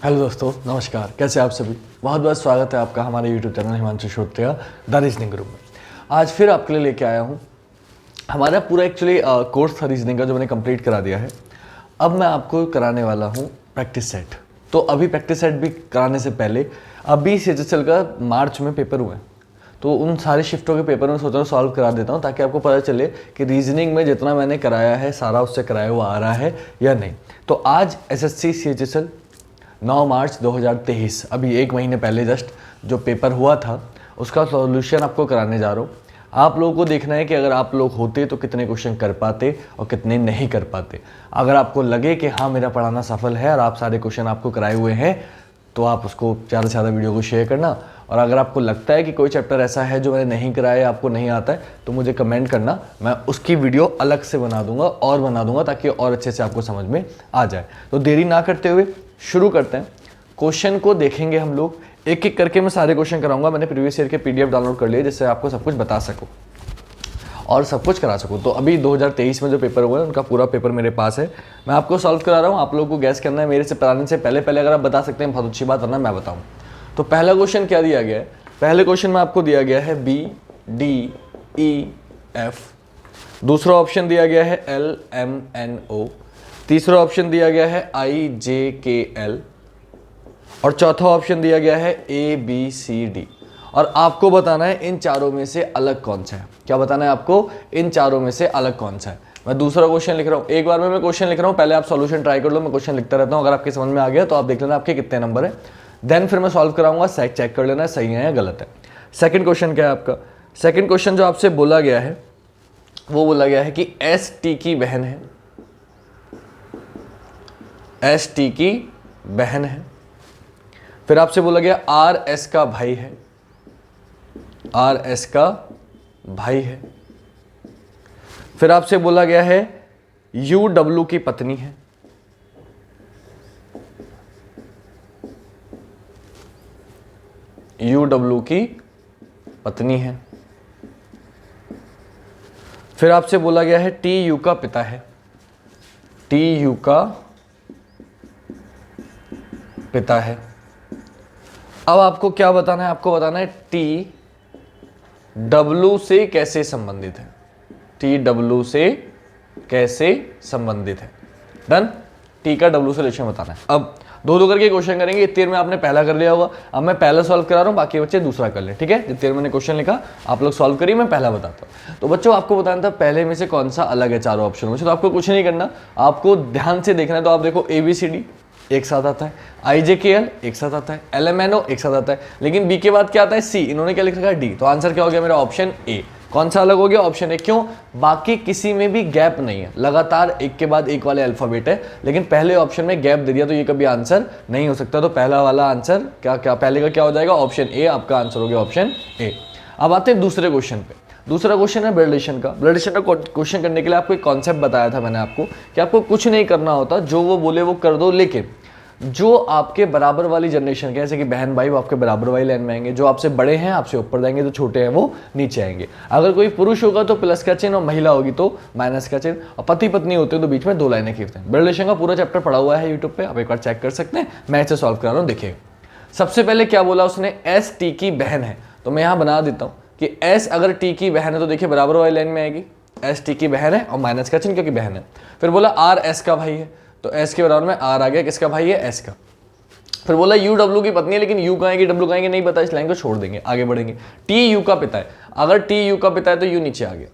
Hello दोस्तों, नमस्कार। कैसे आप सभी? बहुत बहुत स्वागत है आपका हमारे YouTube channel Himanshu Shrotriya the reasoning group में। आज फिर आपके लिए लेके आया हूँ हमारा पूरा एक्चुअली कोर्स था रीजनिंग का, जो मैंने कंप्लीट करा दिया है। अब मैं आपको कराने वाला हूँ प्रैक्टिस सेट। तो अभी प्रैक्टिस सेट भी कराने से पहले अभी CHSL का मार्च में पेपर हुए हैं, तो उन सारे शिफ्टों के पेपर में सोच रहा हूँ सॉल्व करा देता हूँ, ताकि आपको पता चले कि रीजनिंग में जितना मैंने कराया है सारा उससे कराया हुआ आ रहा है या नहीं। तो आज SSC CHSL 9 मार्च 2023, अभी एक महीने पहले जस्ट जो पेपर हुआ था उसका सॉल्यूशन आपको कराने जा रहा हूँ। आप लोगों को देखना है कि अगर आप लोग होते तो कितने क्वेश्चन कर पाते और कितने नहीं कर पाते। अगर आपको लगे कि हाँ मेरा पढ़ाना सफल है और आप सारे क्वेश्चन आपको कराए हुए हैं, तो आप उसको ज़्यादा से ज़्यादा वीडियो को शेयर करना। और अगर आपको लगता है कि कोई चैप्टर ऐसा है जो मैंने नहीं कराया, आपको नहीं आता है, तो मुझे कमेंट करना, मैं उसकी वीडियो अलग से बना दूंगा और बना दूंगा, ताकि और अच्छे से आपको समझ में आ जाए। तो देरी ना करते हुए शुरू करते हैं। क्वेश्चन को देखेंगे हम लोग, एक एक करके मैं सारे क्वेश्चन कराऊंगा। मैंने प्रीवियस ईयर के PDF डाउनलोड कर लिए, जिससे आपको सब कुछ बता सकूं और सब कुछ करा सकूं। तो अभी 2023 में जो पेपर हुए हैं उनका पूरा पेपर मेरे पास है, मैं आपको सॉल्व करा रहा हूं। आप लोगों को गैस करना है मेरे से कराने से पहले पहले। अगर आप बता सकते हैं बहुत अच्छी बात, वरना मैं बताऊं। तो पहला क्वेश्चन क्या दिया गया है? पहले क्वेश्चन में आपको दिया गया है BDEF, दूसरा ऑप्शन दिया गया है LMNO, तीसरा ऑप्शन दिया गया है IJKL और चौथा ऑप्शन दिया गया है ABCD। और आपको बताना है इन चारों में से अलग कौन सा है। क्या बताना है आपको? इन चारों में से अलग कौन सा है। मैं दूसरा क्वेश्चन लिख रहा हूँ, एक बार में मैं क्वेश्चन लिख रहा हूँ, पहले आप सॉल्यूशन ट्राई कर लो। मैं क्वेश्चन लिखता रहता हूँ, अगर आपके समझ में आ गया तो आप देख लेना आपके कितने नंबर है, देन फिर मैं सॉल्व कराऊंगा, चेक कर लेना सही है या गलत है। सेकंड क्वेश्चन क्या है आपका? सेकंड क्वेश्चन जो आपसे बोला गया है वो बोला गया है कि ST की बहन है, ST की बहन है। फिर आपसे बोला गया RS का भाई है, RS का भाई है। फिर आपसे बोला गया है UW की पत्नी है, UW की पत्नी है। फिर आपसे बोला गया है TU का पिता है, TU का पिता है। अब आपको क्या बताना है? आपको बताना है TW से कैसे संबंधित है, TW से कैसे संबंधित है। डन। T का W से रिलेशन बताना है। अब दो दो करके क्वेश्चन करेंगे। इतने में आपने पहला कर लिया होगा, अब मैं पहला सॉल्व करा रहा हूँ, बाकी बच्चे दूसरा कर ले। ठीक है, जितने मैंने क्वेश्चन लिखा आप लोग सॉल्व करिए, मैं पहला बताता हूँ। तो बच्चों आपको बताना था पहले में से कौन सा अलग है चारों ऑप्शन में से। तो आपको कुछ नहीं करना, आपको ध्यान से देखना है। तो आप देखो ABCD एक साथ आता है, IJKL एक साथ आता है, LMNO एक साथ आता है, लेकिन B के बाद क्या आता है? C। इन्होंने क्या लिख रखा है? D। तो आंसर क्या हो गया मेरा? Option A। कौन सा अलग हो गया? Option A। क्यों? बाकी किसी में भी गैप नहीं है, लगातार एक के बाद एक वाले अल्फाबेट है, लेकिन पहले ऑप्शन में गैप दे दिया, तो ये कभी आंसर नहीं हो सकता। तो पहला वाला आंसर क्या पहले का क्या हो जाएगा? Option A। आपका आंसर हो गया ऑप्शन A। अब आते हैं दूसरे क्वेश्चन पे। दूसरा क्वेश्चन है ब्लड रिलेशन का। ब्लड रिलेशन का क्वेश्चन करने के लिए आपको एक कॉन्सेप्ट बताया था मैंने आपको, कि आपको कुछ नहीं करना होता, जो वो बोले वो कर दो, लेकिन जो आपके बराबर वाली जनरेशन के, जैसे कि बहन भाई, वो आपके बराबर वाली लाइन में आएंगे। जो आपसे बड़े हैं आपसे ऊपर जाएंगे, जो छोटे हैं वो नीचे आएंगे। अगर कोई पुरुष होगा तो प्लस का चिन्ह और महिला होगी तो माइनस का चिन्ह, और पति पत्नी होते हैं तो बीच में दो लाइनें खींचते हैं। ब्लड रिलेशन का पूरा चैप्टर पढ़ा हुआ है यूट्यूब पे, आप एक बार चेक कर सकते हैं। मैं इसे सॉल्व करा रहा हूँ, देखिए। सबसे पहले क्या बोला उसने? ST की बहन है। तो मैं यहाँ बना देता हूँ कि S अगर T की बहन है तो देखिए बराबर वाली लाइन में आएगी, ST की बहन है और माइनस का चिन्ह क्योंकि बहन है। फिर बोला RS का भाई है, तो S के बराबर में R आ गया, किसका भाई है? S का। फिर बोला UW की पत्नी है, लेकिन U कहेंगे W कहेंगे नहीं पता, इस लाइन को छोड़ देंगे, आगे बढ़ेंगे। TU का पिता है, अगर TU का पिता है तो U नीचे आ गया।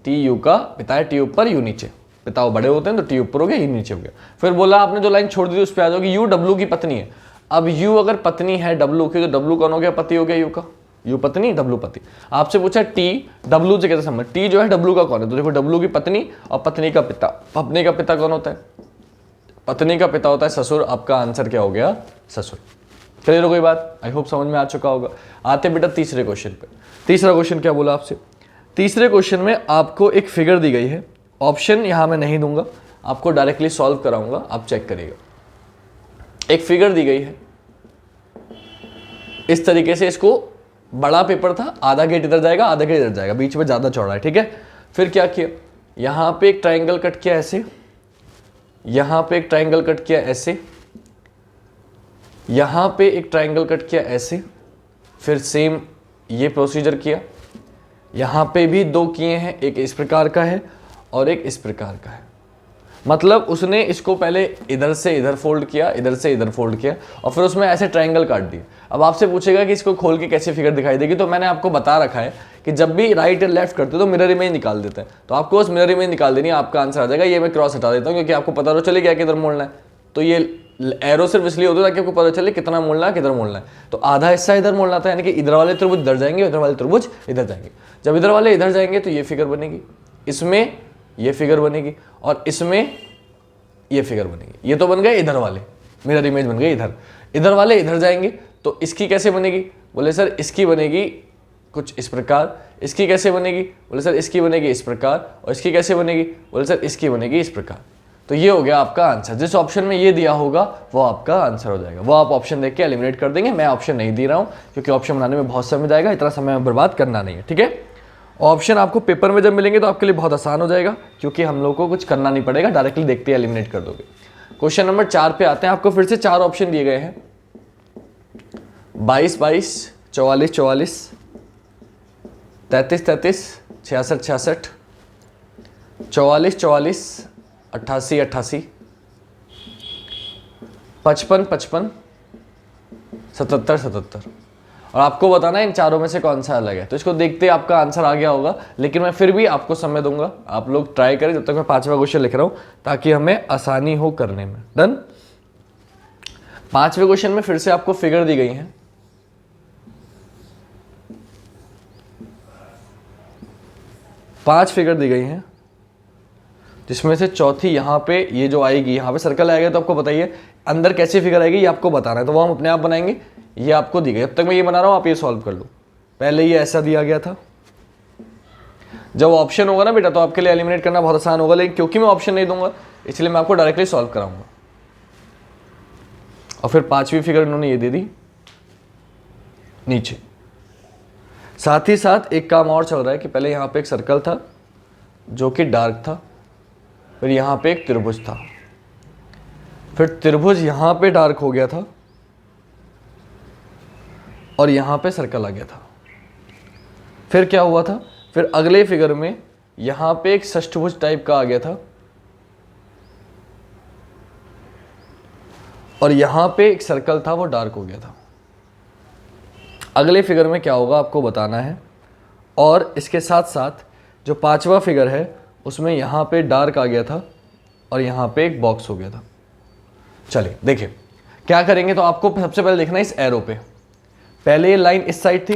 TU का पिता है, T ऊपर U नीचे, पिता बड़े होते हैं तो T ऊपर हो गया, U नीचे हो गया। फिर बोला आपने जो लाइन छोड़ दी उस पर आ जाओगी, UW की पत्नी है। अब U अगर पत्नी है W की, तो W कौन हो गया? पति हो गया U का। U पत्नी, W पति। आपसे पूछा T W से कैसे संबंध? T जो है W का कौन है? तो देखो W की पत्नी और पत्नी का पिता। पत्नी का पिता कौन होता है? पत्नी का पिता होता है ससुर। आपका आंसर क्या हो गया? ससुर। क्लियर हो गई बात? आई होप समझ में आ चुका होगा। आते बेटा तीसरे क्वेश्चन पे। तीसरा क्वेश्चन क्या बोला आपसे? तीसरे क्वेश्चन में आपको एक फिगर दी गई है, ऑप्शन यहां मैं नहीं दूंगा, आपको डायरेक्टली सॉल्व कराऊंगा, आप चेक करिएगा। एक फिगर दी गई है इस तरीके से, इसको बड़ा पेपर था, आधा गेट इधर जाएगा आधा गेट इधर जाएगा, बीच में ज्यादा चौड़ा है। ठीक है, फिर क्या किया? यहां पे एक ट्राइंगल कट किया ऐसे, यहां पे एक ट्राइंगल कट किया ऐसे, यहाँ पे एक ट्राइंगल कट किया ऐसे, फिर सेम ये प्रोसीजर किया, यहाँ पे भी दो किए हैं, एक इस प्रकार का है और एक इस प्रकार का है। मतलब उसने इसको पहले इधर से इधर फोल्ड किया, इधर से इधर फोल्ड किया और फिर उसमें ऐसे ट्रायंगल काट दिए। अब आपसे पूछेगा कि इसको खोल के कैसे फिगर दिखाई देगी, तो मैंने आपको बता रखा है कि जब भी राइट या लेफ्ट करते हो तो मिरर इमेज निकाल देते हैं, तो आपको बस मिरर इमेज निकाल देनी है, आपका आंसर आ जाएगा। ये मैं क्रॉस हटा देता हूँ क्योंकि आपको पता तो चले क्या किधर मोड़ना है, तो ये एरो सिर्फ इसलिए होता है ताकि आपको पता चले कितना मोड़ना है, किधर मोड़ना है। तो आधा हिस्सा इधर मोड़ना था, यानी कि इधर वाले त्रिभुज इधर जाएंगे, इधर वाले त्रिभुज इधर जाएंगे। जब इधर वाले इधर जाएंगे तो ये फिगर बनेगी, इसमें ये फिगर बनेगी और इसमें ये फिगर बनेगी। ये तो बन गए इधर वाले, मिरर इमेज बन गई इधर। इधर वाले इधर जाएंगे तो इसकी कैसे बनेगी? बोले सर इसकी बनेगी कुछ इस प्रकार। इसकी कैसे बनेगी? बोले सर इसकी बनेगी इस प्रकार। और इसकी कैसे बनेगी? बोले सर इसकी बनेगी इस प्रकार। तो ये हो गया आपका आंसर। जिस ऑप्शन में ये दिया होगा वो आपका आंसर हो जाएगा। वो आप ऑप्शन देख के एलिमिनेट कर देंगे। मैं ऑप्शन नहीं दे रहा हूँ क्योंकि ऑप्शन बनाने में बहुत समय जाएगा, इतना समय बर्बाद करना नहीं है, ठीक है। ऑप्शन आपको पेपर में जब मिलेंगे तो आपके लिए बहुत आसान हो जाएगा क्योंकि हम लोग को कुछ करना नहीं पड़ेगा, डायरेक्टली देखते ही एलिमिनेट कर दोगे। क्वेश्चन नंबर 4 पे आते हैं। आपको फिर से 4 ऑप्शन दिए गए हैं, 22 22, 44 44, 33 33, 66 66, 44 44, 88 88, 55 55, 77 77। और आपको बताना है इन चारों में से कौन सा अलग है। तो इसको देखते आपका आंसर आ गया होगा, लेकिन मैं फिर भी आपको समय दूंगा, आप लोग ट्राई करें जब तक मैं 5वां क्वेश्चन लिख रहा हूं ताकि हमें आसानी हो करने में। डन। 5वें क्वेश्चन में फिर से आपको फिगर दी गई है। पांच फिगर दी गई हैं जिसमें से चौथी यहाँ पे ये जो आएगी, यहाँ पे सर्कल आएगा, तो आपको बताइए अंदर कैसी फिगर आएगी ये आपको बताना है, तो वो हम अपने आप बनाएंगे। ये आपको दी गई, अब तक मैं ये बना रहा हूँ, आप ये सॉल्व कर लो। पहले ये ऐसा दिया गया था, जब ऑप्शन होगा ना बेटा तो आपके लिए एलिमिनेट करना बहुत आसान होगा, लेकिन क्योंकि मैं ऑप्शन नहीं दूंगा इसलिए मैं आपको डायरेक्टली सॉल्व कराऊंगा। और फिर 5वीं फिगर इन्होंने ये दे दी नीचे। साथ ही साथ एक काम और चल रहा है कि पहले यहाँ पे एक सर्कल था जो कि डार्क था, फिर यहाँ पे एक त्रिभुज था, फिर त्रिभुज यहाँ पे डार्क हो गया था और यहाँ पे सर्कल आ गया था। फिर क्या हुआ था? फिर अगले फिगर में यहाँ पे एक षष्ठभुज टाइप का आ गया था और यहाँ पे एक सर्कल था वो डार्क हो गया था। अगले फिगर में क्या होगा आपको बताना है। और इसके साथ साथ जो 5वां फिगर है उसमें यहाँ पे डार्क आ गया था और यहाँ पे एक बॉक्स हो गया था। चलिए देखिए क्या करेंगे। तो आपको सबसे पहले देखना है इस एरो पे, पहले ये लाइन इस साइड थी,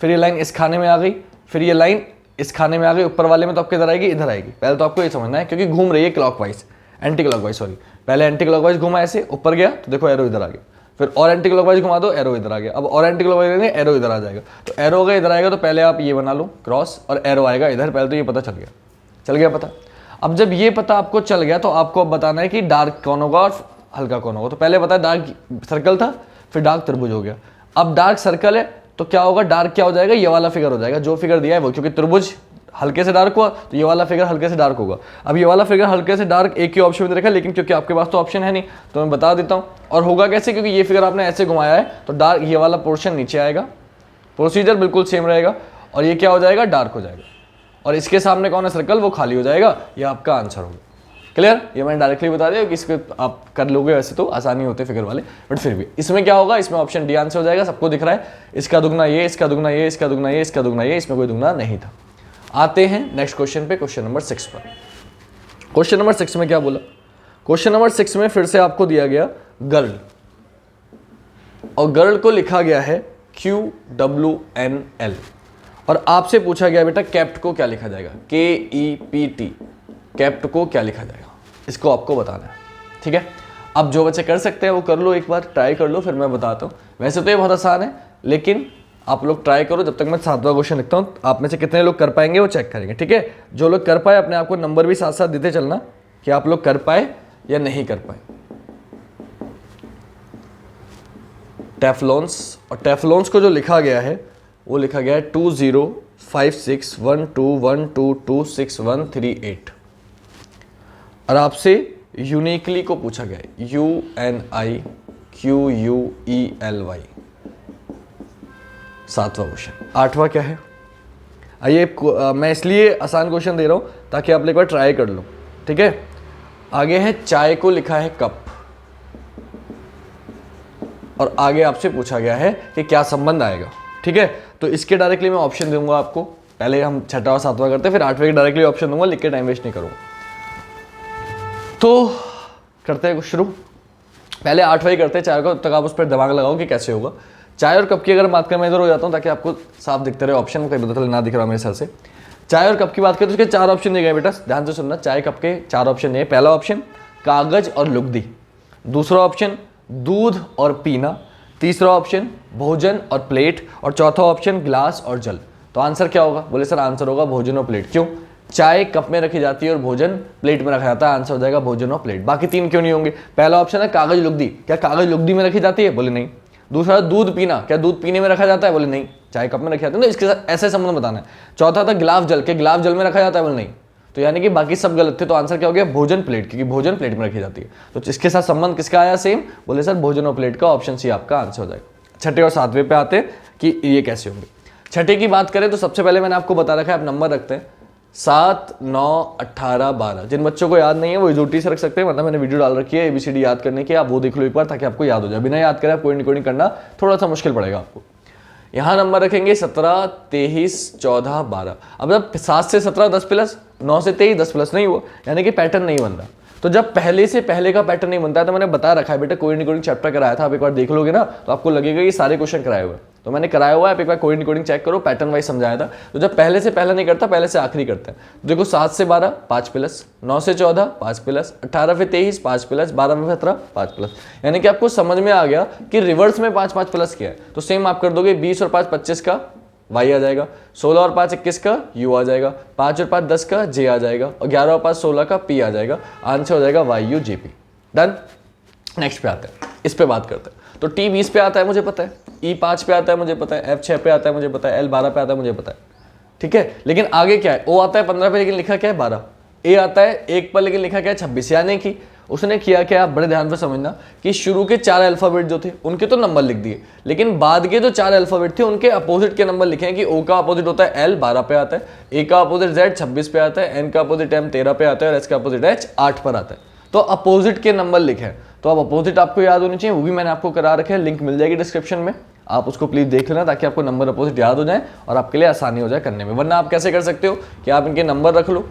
फिर ये लाइन इस खाने में आ गई, फिर ये लाइन इस खाने में आ गई, ऊपर वाले में तो आपके इधर आएगी, इधर आएगी। पहले तो आपको ये समझना है क्योंकि घूम रही है क्लॉकवाइज, एंटी क्लॉकवाइज सॉरी। पहले एंटी क्लॉकवाइज घुमा ऐसे, ऊपर गया तो देखो एरो इधर आ गया, फिर और एंटी क्लॉकवाइज घुमा दो, एरो इधर आ गया। अब और एंटी क्लॉकवाइज एरो इधर आ जाएगा, तो एरो अगर इधर आएगा तो पहले आप ये बना लो क्रॉस और एरो आएगा इधर। पहले तो ये पता चल गया पता। अब जब ये पता आपको चल गया तो आपको अब बताना है कि डार्क कौन होगा और हल्का कौन होगा। तो पहले पता है डार्क सर्कल था, फिर डार्क त्रिभुज हो गया। अब डार्क सर्कल है तो क्या होगा, डार्क क्या हो जाएगा, ये वाला फिगर हो जाएगा जो फिगर दिया है वो, क्योंकि त्रिभुज हल्के से डार्क हुआ तो ये वाला फिगर हल्के से डार्क होगा। अब ये वाला फिगर हल्के से डार्क एक ही ऑप्शन में रखा, लेकिन क्योंकि आपके पास तो ऑप्शन है नहीं तो मैं बता देता हूँ। और होगा कैसे, क्योंकि ये फिगर आपने ऐसे घुमाया है तो डार्क ये वाला पोर्शन नीचे आएगा, प्रोसीजर बिल्कुल सेम रहेगा और ये क्या हो जाएगा, डार्क हो जाएगा। और इसके सामने कौन है सर्कल, वो खाली हो जाएगा। ये आपका आंसर होगा। क्लियर? ये मैंने डायरेक्टली बता दिया कि इसको आप कर लोगे, वैसे तो आसानी होते फिगर वाले, बट फिर भी इसमें क्या होगा, इसमें ऑप्शन डी आंसर हो जाएगा। सबको दिख रहा है, इसका दुगना ये, इसका दुगना ये, इसका दुगना ये, इसका दुगना ये, इसमें कोई दुगना नहीं था। आते हैं नेक्स्ट क्वेश्चन पे, क्वेश्चन नंबर 6 पर। क्वेश्चन नंबर 6 में क्या बोला? क्वेश्चन नंबर 6 में फिर से आपको दिया गया गर्ल, और गर्ल को लिखा गया है QWNL, और आपसे पूछा गया बेटा कैप्ट को क्या लिखा जाएगा, KEPT, कैप्ट को क्या लिखा जाएगा, इसको आपको बताना है। ठीक है, अब जो बच्चे कर सकते हैं वो कर लो, एक बार ट्राई कर लो, फिर मैं बताता हूँ। वैसे तो ये बहुत आसान है, लेकिन आप लोग ट्राई करो। जब तक मैं 7वां क्वेश्चन लिखता हूँ, आप में से कितने लोग कर पाएंगे वो चेक करेंगे। ठीक है, जो लोग कर पाए अपने आप को नंबर भी साथ साथ देते चलना कि आप लोग कर पाए या नहीं कर पाए। टेफ्लॉन्स, और टेफ्लॉन्स को जो लिखा गया है वो लिखा गया है 20561212261338, और आपसे यूनिकली को पूछा गया है, UNIQUELY QUELY। 7वां क्वेश्चन। 8वां क्या है? आइए मैं इसलिए आसान क्वेश्चन दे रहा हूं ताकि आप एक बार ट्राई कर लो, ठीक है। आगे है चाय को लिखा है कप, और आगे आपसे पूछा गया है कि क्या संबंध आएगा, ठीक है। तो इसके डायरेक्टली मैं ऑप्शन दूंगा आपको। पहले हम 6वां 7वां करते हैं, फिर 8वें के डायरेक्टली ऑप्शन दूंगा, लिख के टाइम वेस्ट नहीं करूंगा। तो करते हैं शुरू। पहले 8वां ही करते हैं, चाय को, तब तक आप उस पर दिमाग लगाओ कि कैसे होगा। चाय और कप की अगर बात करें, मैं इधर हो जाता हूँ ताकि आपको साफ दिखते रहे ऑप्शन, कहीं पता चले ना दिख रहा मेरे सर से। चाय और कप की बात करें तो उसके 4 ऑप्शन दिए गए बेटा, ध्यान से सुनना। चाय कप के 4 ऑप्शन दिए। पहला ऑप्शन कागज और लुगदी, दूसरा ऑप्शन दूध और पीना, तीसरा ऑप्शन भोजन और प्लेट, और चौथा ऑप्शन गिलास और जल। तो आंसर क्या होगा? बोले सर आंसर होगा भोजन और प्लेट। क्यों? चाय कप में रखी जाती है और भोजन प्लेट में रखा जाता है, आंसर हो जाएगा भोजन और प्लेट। बाकी 3 क्यों नहीं होंगे? पहला ऑप्शन है कागज लुगदी, क्या कागज लुगदी में रखी जाती है? बोले नहीं। दूसरा दूध पीना, क्या दूध पीने में रखा जाता है? बोले नहीं, चाय कप में रखा जाता है। तो इसके साथ ऐसे संबंध बताना है। चौथा था गिलास जल, क्या गिलास जल में रखा जाता है? बोले नहीं। तो यानी कि बाकी सब गलत थे। तो आंसर क्या हो गया? भोजन प्लेट, क्योंकि भोजन प्लेट में रखी जाती है। तो इसके साथ संबंध किसका आया? सेम। बोले सर भोजन और प्लेट का, ऑप्शन सी आपका आंसर हो जाएगा। 6ठे और 7वें पे आते हैं कि ये कैसे होंगे। 6ठे की बात करें तो सबसे पहले मैंने आपको बता रखा है, आप नंबर रखते हैं 7, 9, 18, 12। जिन बच्चों को याद नहीं है वो इजोटी से रख सकते हैं, मतलब मैंने वीडियो डाल रखी है ABCD याद करने की, आप वो देख लो एक बार ताकि आपको याद हो जाए। बिना याद करे आप कोई नहीं करना, थोड़ा सा मुश्किल पड़ेगा आपको। यहाँ नंबर रखेंगे 17, 23, 14, 12। अब जब 7 से 17 10 प्लस, 9 से 23 10 प्लस नहीं हुआ, यानी कि पैटर्न नहीं बन रहा। तो जब पहले से पहले का पैटर्न नहीं बनता है तो मैंने बता रखा है बेटा, कोडिंग चैप्टर कराया था, आप एक बार देख लोगे ना तो आपको लगेगा ये सारे क्वेश्चन कराए हुए। तो मैंने कराया हुआ है, आप एक बार कोडिंग चेक करो, पैटर्न वाइज समझाया था। तो जब पहले से पहले नहीं करता, पहले से आखिरी करता है। तो देखो 7 से 12 5 प्लस, 9 से 14 5 प्लस, 18 से 23 5 प्लस, 12 में 17 5 प्लस। यानी कि आपको समझ में आ गया कि रिवर्स में 5 5 प्लस किया है। तो सेम आप कर दोगे, 20 और 5 25 का y आ जाएगा, 16 और 5 21 का u आ जाएगा, 5 और 5 10 का j आ जाएगा, और 11 और 5 16 का p आ जाएगा। आंसर हो जाएगा YUGP। डन। नेक्स्ट पे आते हैं, इस पे बात करते हैं। तो T 20 पे आता है मुझे पता है, E 5 पे आता है मुझे पता है, F 6 पे आता है मुझे पता है, L 12 पे आता है मुझे पता है, ठीक है। लेकिन आगे क्या है? O आता है 15 पे लेकिन लिखा क्या है? 12। A आता है 1 पर लेकिन लिखा क्या है? 26। यानी कि उसने किया क्या? आप बड़े ध्यान से समझना कि शुरू के 4 अल्फाबेट जो थे उनके तो नंबर लिख दिए, लेकिन बाद के जो 4 अल्फाबेट थे उनके अपोजिट के नंबर लिखे हैं। कि O का अपोजिट होता है L 12 पे आता है, A का अपोजिट Z 26 पे आता है, N का अपोजिट M 13 पे आता है, और S का अपोजिट H 8 पर आता है। तो अपोजिट के नंबर लिखे हैं। तो अब अपोजिट आपको याद होनी चाहिए, वो भी मैंने आपको करा रखे हैं, लिंक मिल जाएगी डिस्क्रिप्शन में, आप उसको प्लीज देख लेना ताकि आपको नंबर अपोजिट याद हो जाए और आपके लिए आसानी हो जाए करने में। वरना आप कैसे कर सकते हो कि आप इनके नंबर रख लो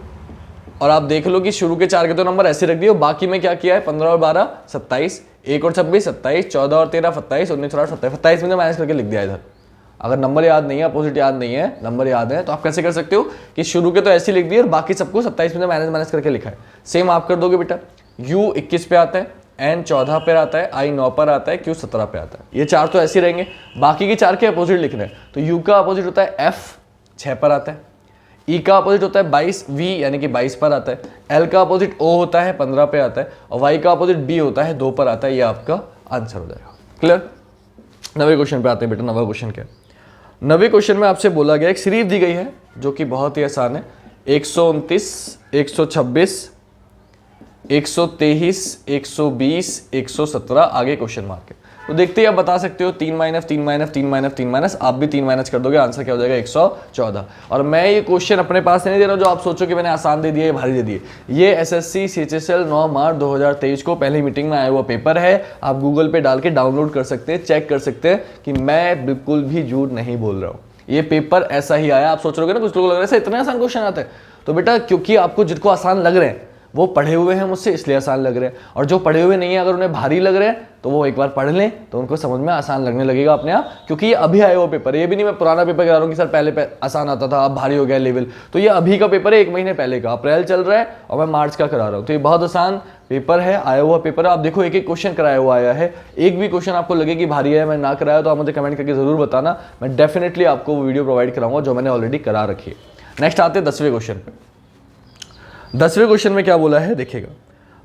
और आप देख लो कि शुरू के 4 के तो नंबर ऐसे रख दिए, बाकी में क्या किया है? 15 और 12 27, 1 और 26 27, 14 और 13 27, 19 और 27 27 में माइनस करके लिख दिया इधर। अगर नंबर याद नहीं है, अपोजिट याद नहीं है, नंबर याद है, तो आप कैसे कर सकते हो कि शुरू के तो ऐसे लिख दिए और बाकी सबको 27 में माइनस करके लिखा है। सेम आप कर दोगे बेटा। U 21 पे आता है, N 14 पे आता है, I 9 पर आता है, Q 17 पे आता है। ये 4 तो ऐसे रहेंगे, बाकी के 4 के अपोजिट लिखने हैं। तो U का अपोजिट होता है F 6 पर आता है, E का अपोजिट होता है 22 V यानी कि 22 पर आता है, L का अपोजिट O होता है 15 पे आता है, और Y का अपोजिट B होता है 2 पर आता है। ये आपका आंसर हो जाएगा। क्लियर। 9वें क्वेश्चन पे आते हैं बेटा। 9वां क्वेश्चन क्या है? 9वें क्वेश्चन में आपसे बोला गया, एक सीरीज दी गई है जो कि बहुत ही आसान है। 129, 126, 123, 120, 117, आगे क्वेश्चन मार्क है। तो देखते ही आप बता सकते हो 3 माइनस 3 माइनस 3 माइनस 3 माइनस, आप भी 3 माइनस कर दोगे, आंसर क्या हो जाएगा? 114। और मैं ये क्वेश्चन अपने पास नहीं दे रहा हूँ जो आप सोचो कि मैंने आसान दे दिया या भारी दे दिए। ये SSC CHSL 9 मार्च 2023 को पहली मीटिंग में आया हुआ पेपर है। आप गूगल पे डाल के डाउनलोड कर सकते हैं, चेक कर सकते हैं कि मैं बिल्कुल भी झूठ नहीं बोल रहा हूँ। ये पेपर ऐसा ही आया। आप सोच रहे हो ना, कुछ लोग लग रहा है इतने आसान क्वेश्चन आते हैं। तो बेटा क्योंकि आपको जिनको आसान लग रहे हैं वो पढ़े हुए हैं मुझसे, इसलिए आसान लग रहे हैं, और जो पढ़े हुए नहीं है अगर उन्हें भारी लग रहे हैं तो वो एक बार पढ़ लें तो उनको समझ में आसान लगने लगेगा अपने आप। क्योंकि ये अभी आया हुआ पेपर है, ये भी नहीं मैं पुराना पेपर करा रहा हूँ कि सर पहले आसान आता था अब भारी हो गया लेवल। तो ये अभी का पेपर है, 1 महीने पहले का, अप्रैल चल रहा है और मैं मार्च का करा रहा हूँ। तो ये बहुत आसान पेपर है, आया हुआ पेपर है। आप देखो एक एक क्वेश्चन कराया हुआ आया है, एक भी क्वेश्चन आपको लगे कि भारी है, मैं ना कराया तो आप मुझे कमेंट करके जरूर बताना, मैं डेफिनेटली आपको वो वीडियो प्रोवाइड कराऊंगा जो मैंने ऑलरेडी करा रखी है। नेक्स्ट आते हैं 10वें क्वेश्चन पे। 10वें क्वेश्चन में क्या बोला है देखिएगा।